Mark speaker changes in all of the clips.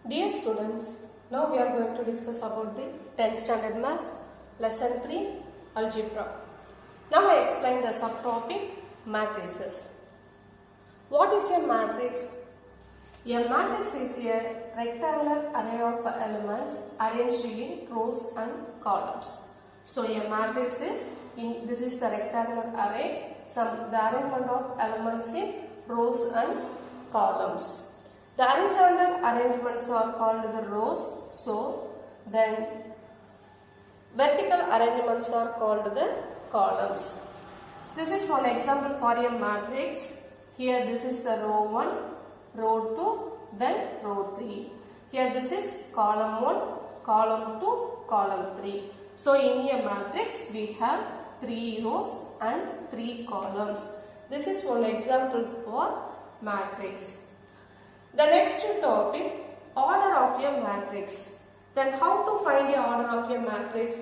Speaker 1: Dear students, now we are going to discuss about the 10th standard maths, lesson 3, algebra. Now I explain the subtopic matrices. What is a matrix? A matrix is a rectangular array of elements arranged in rows and columns. So a matrix is, this is the rectangular array, the arrangement of elements in rows and columns. The horizontal arrangements are called the rows, so then vertical arrangements are called the columns. This is one example for a matrix. Here this is the row 1, row 2, then row 3. Here this is column 1, column 2, column 3. So in a matrix we have 3 rows and 3 columns. This is one example for matrix. The next topic, order of a matrix. Then how to find the order of a matrix?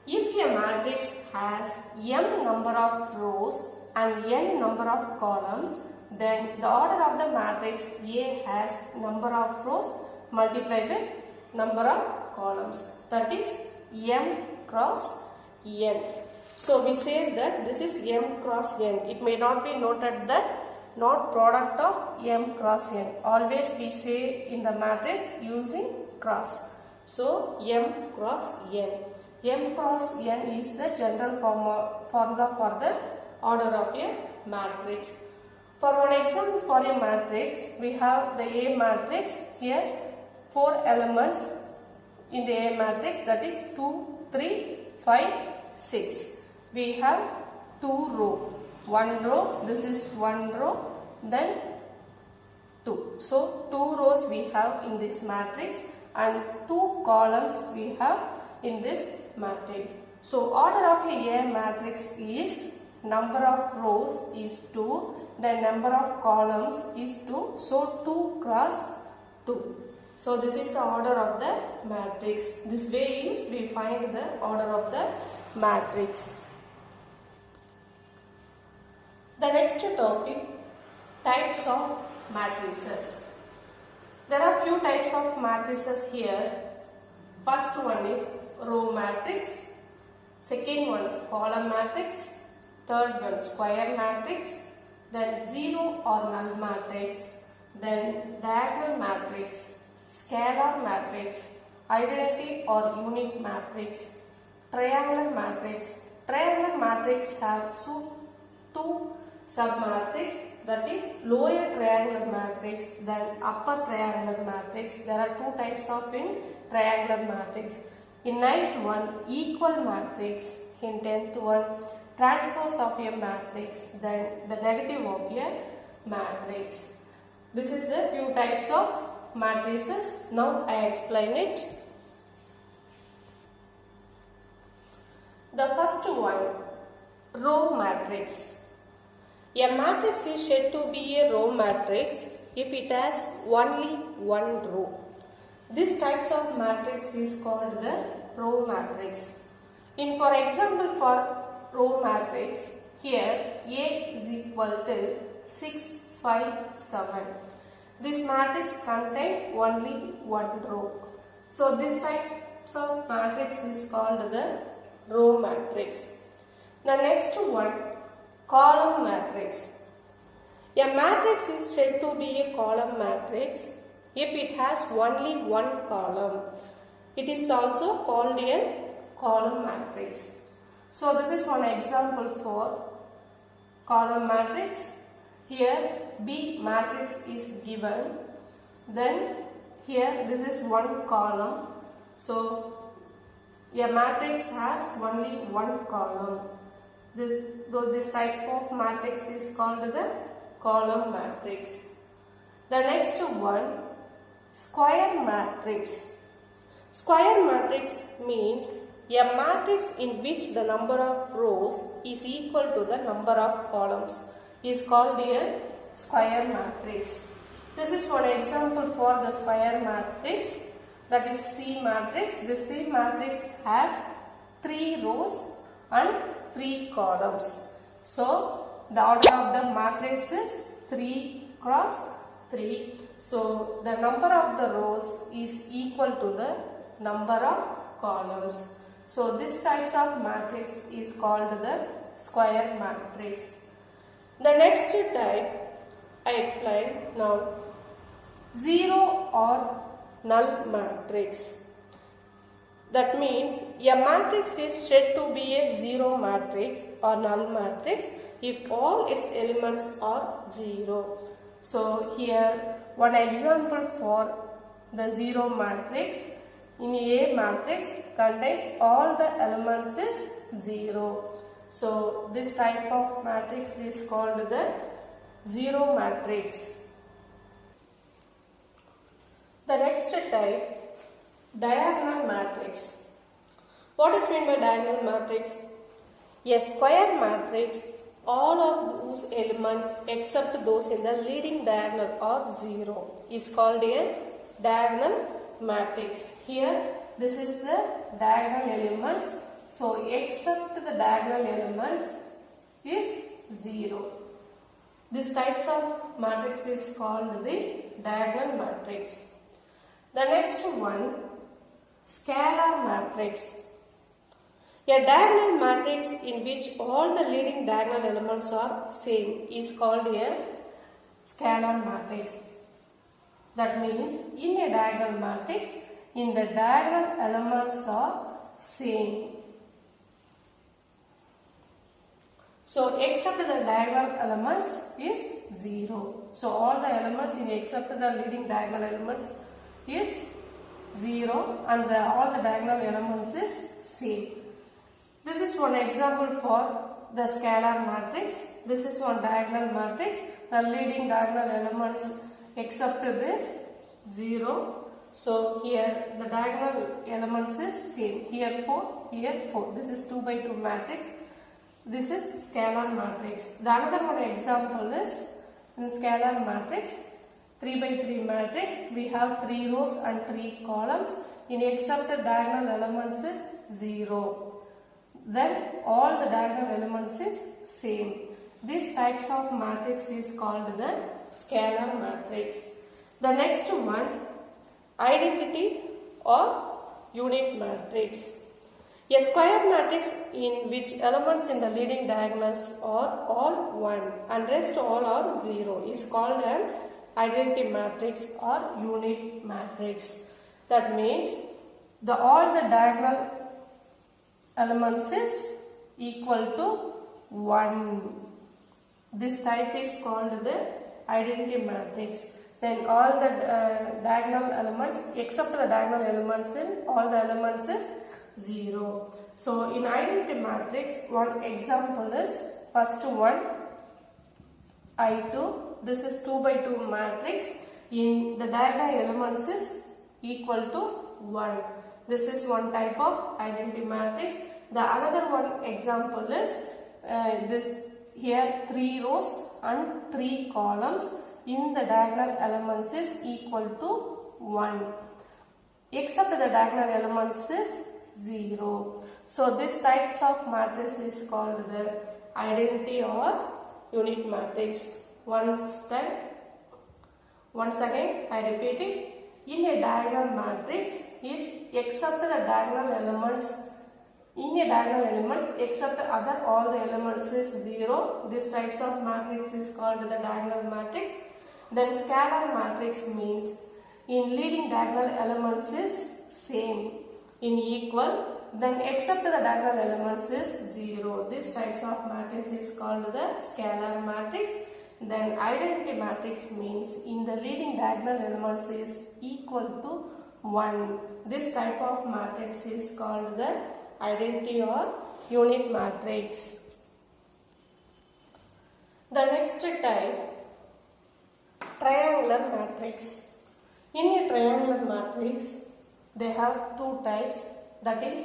Speaker 1: If a matrix has m number of rows and n number of columns, then the order of the matrix A has number of rows multiplied with number of columns. That is m cross n. So we say that this is m cross n. It may not be noted that not product of m cross n. Always we say in the matrix using cross. So m cross n. M cross n is the general formula for the order of a matrix. For one example for a matrix, we have the A matrix. Here 4 elements in the A matrix, that is 2, 3, 5, 6. We have 2 rows. 1 row, this is 1 row, then 2. So 2 rows we have in this matrix and 2 columns we have in this matrix. So order of a matrix is number of rows is 2, then number of columns is 2. So 2 cross 2. So this is the order of the matrix. This way is we find the order of the matrix. The next topic, types of matrices. There are few types of matrices here. First one is row matrix, second one column matrix, third one square matrix, then zero or null matrix, then diagonal matrix, scalar matrix, identity or unit matrix, triangular matrix. Triangular matrix have two submatrix, that is lower triangular matrix than upper triangular matrix. There are 2 types of in triangular matrix. In 9th one, equal matrix. In 10th one, transpose of a matrix, then the negative of a matrix. This is the few types of matrices. Now I explain it. The first one, row matrix. A matrix is said to be a row matrix if it has only one row. This types of matrix is called the row matrix. For example, for row matrix, here A is equal to 6, 5, 7. This matrix contains only one row. So this types of matrix is called the row matrix. The next one, column matrix. A matrix is said to be a column matrix if it has only one column. It is also called a column matrix. So this is one example for column matrix. Here B matrix is given. Then here this is one column. So a matrix has only one column. This type of matrix is called the column matrix. The next one, square matrix. Square matrix means a matrix in which the number of rows is equal to the number of columns is called a square matrix. This is one example for the square matrix, that is C matrix. This C matrix has 3 rows and 3 columns. So the order of the matrix is 3 cross 3. So the number of the rows is equal to the number of columns. So this types of matrix is called the square matrix. The next type I explained now, zero or null matrix. That means a matrix is said to be a zero matrix or null matrix if all its elements are zero. So here one example for the zero matrix. In A matrix contains all the elements is zero. So this type of matrix is called the zero matrix. The next type, diagonal matrix. What is meant by diagonal matrix? A square matrix, all of whose elements except those in the leading diagonal are zero is called a diagonal matrix. Here this is the diagonal elements. So except the diagonal elements is zero. This types of matrix is called the diagonal matrix. The next one, scalar matrix. A diagonal matrix in which all the leading diagonal elements are same is called a scalar matrix. That means in a diagonal matrix, in the diagonal elements are same. So except the diagonal elements is 0. So all the elements in except the leading diagonal elements is 0 and all the diagonal elements is same. This is one example for the scalar matrix. This is one diagonal matrix. The leading diagonal elements except this 0. So here the diagonal elements is same. Here 4, here 4. This is 2 by 2 matrix. This is scalar matrix. The another one example is in scalar matrix, 3 by 3 matrix. We have 3 rows and 3 columns. In except the diagonal elements is 0. Then all the diagonal elements is same. These types of matrix is called the scalar matrix. The next one, identity or unit matrix. A square matrix in which elements in the leading diagonals are all 1 and rest all are 0 is called an identity matrix or unit matrix. That means all the diagonal elements is equal to 1. This type is called the identity matrix. Then all the diagonal elements except the diagonal elements, then all the elements is 0. So in identity matrix, one example is first one I2. This is 2 by 2 matrix. In the diagonal elements is equal to 1. This is one type of identity matrix. The another one example is this here 3 rows and 3 columns. In the diagonal elements is equal to 1. Except the diagonal elements is 0. So this types of matrix is called the identity or unit matrix. Once again I repeat it. In a diagonal matrix is except the diagonal elements. In a diagonal elements except the other all the elements is 0. This types of matrix is called the diagonal matrix. Then scalar matrix means in leading diagonal elements is same, in equal, then except the diagonal elements is 0. This types of matrix is called the scalar matrix. Then identity matrix means in the leading diagonal elements is equal to 1. This type of matrix is called the identity or unit matrix. The next type, triangular matrix. In a triangular matrix, they have two types, that is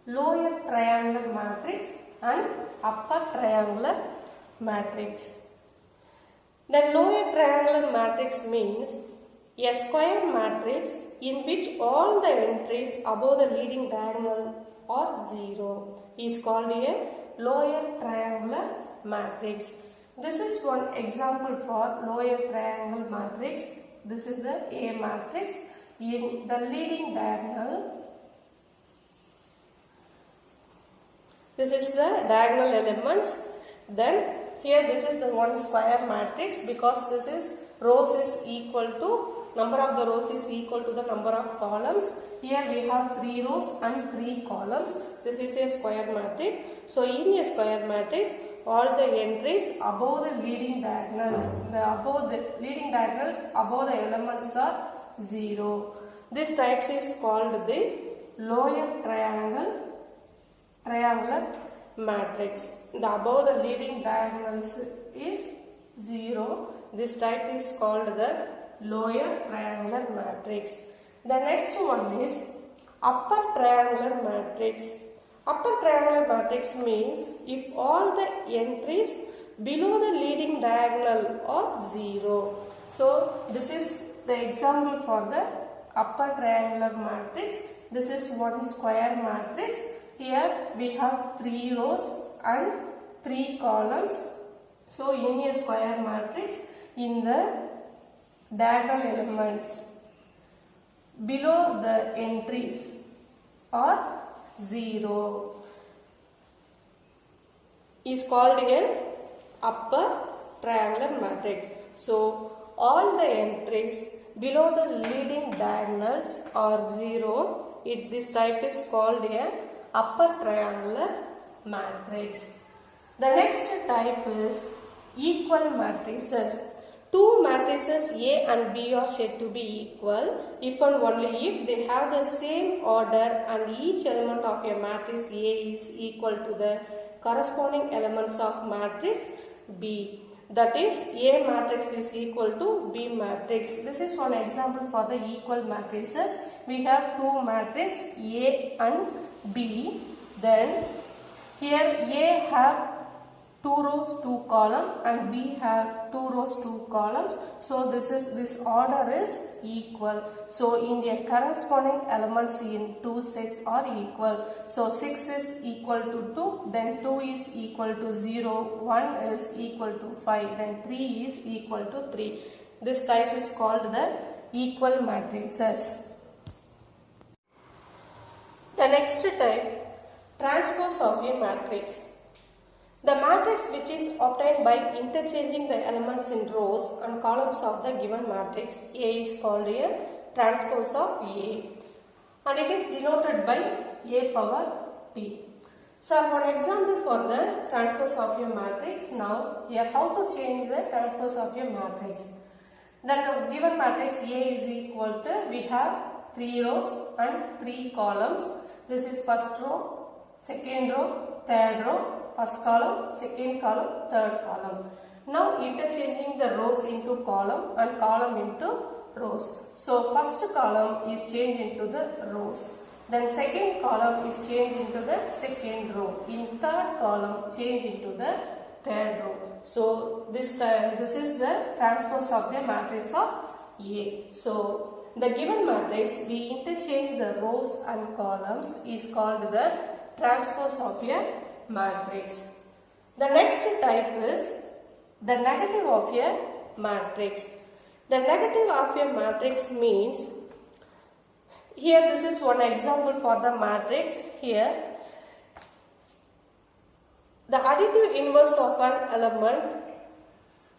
Speaker 1: lower triangular matrix and upper triangular matrix. The lower triangular matrix means a square matrix in which all the entries above the leading diagonal are 0 is called a lower triangular matrix. This is one example for lower triangle matrix. This is the A matrix. In the leading diagonal, this is the diagonal elements. Then here this is the one square matrix, because this is rows is equal to, number of the rows is equal to the number of columns. Here we have 3 rows and 3 columns. This is a square matrix. So in a square matrix, all the entries above the leading diagonals, above the elements are 0. This type is called the lower triangular matrix. The above the leading diagonals is 0. This type is called the lower triangular matrix. The next one is upper triangular matrix. Upper triangular matrix means if all the entries below the leading diagonal are 0. So this is the example for the upper triangular matrix. This is one square matrix. Here we have 3 rows and 3 columns. So in a square matrix, in the diagonal elements below the entries are 0 is called an upper triangular matrix. So all the entries below the leading diagonals are 0. This type is called an upper triangular matrix. The next type is equal matrices. Two matrices A and B are said to be equal if and only if they have the same order and each element of a matrix A is equal to the corresponding elements of matrix B. That is, A matrix is equal to B matrix. This is one example for the equal matrices. We have two matrices A and B. Then here A have 2 rows 2 columns and B have 2 rows 2 columns. So this order is equal. So in the corresponding elements in 2 sets are equal. So 6 is equal to 2, then 2 is equal to 0, 1 is equal to 5, then 3 is equal to 3. This type is called the equal matrices. The next type, transpose of a matrix. The matrix which is obtained by interchanging the elements in rows and columns of the given matrix A is called a transpose of A, and it is denoted by A power T. So one example for the transpose of a matrix. Now here how to change the transpose of a matrix. Then the given matrix A is equal to, we have 3 rows and 3 columns. This is first row, second row, third row, first column, second column, third column. Now interchanging the rows into column and column into rows. So first column is changed into the rows. Then second column is changed into the second row. In third column change into the third row. So this is the transpose of the matrix of A. So the given matrix, we interchange the rows and columns, is called the transpose of a matrix. The next type is the negative of a matrix. The negative of a matrix means, here this is one example for the matrix. Here the additive inverse of an element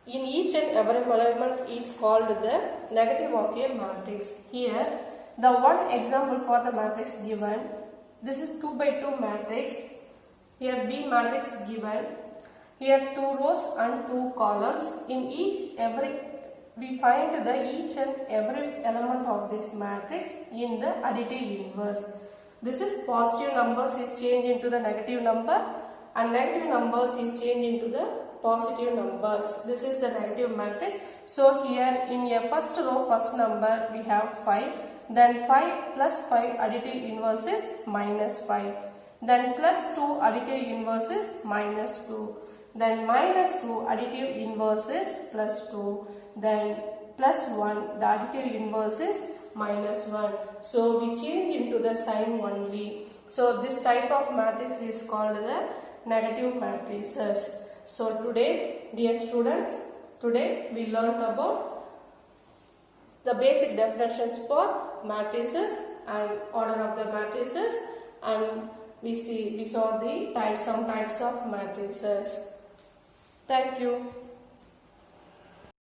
Speaker 1: in each and every element is called the negative of a matrix. Here the one example for the matrix given, this is 2 by 2 matrix. Here B matrix given. Here 2 rows and 2 columns. In we find each and every element of this matrix in the additive inverse. This is positive numbers is changed into the negative number, and negative numbers is changed into the positive numbers. This is the negative matrix. So here in a first row, first number we have 5. Then 5 plus 5 additive inverse is minus 5. Then plus 2 additive inverse is minus 2. Then minus 2 additive inverse is plus 2. Then plus 1, the additive inverse is minus 1. So we change into the sign only. So this type of matrix is called the negative matrices. So today dear students, today we learned about the basic definitions for matrices and order of the matrices, and we saw some types of matrices. Thank you.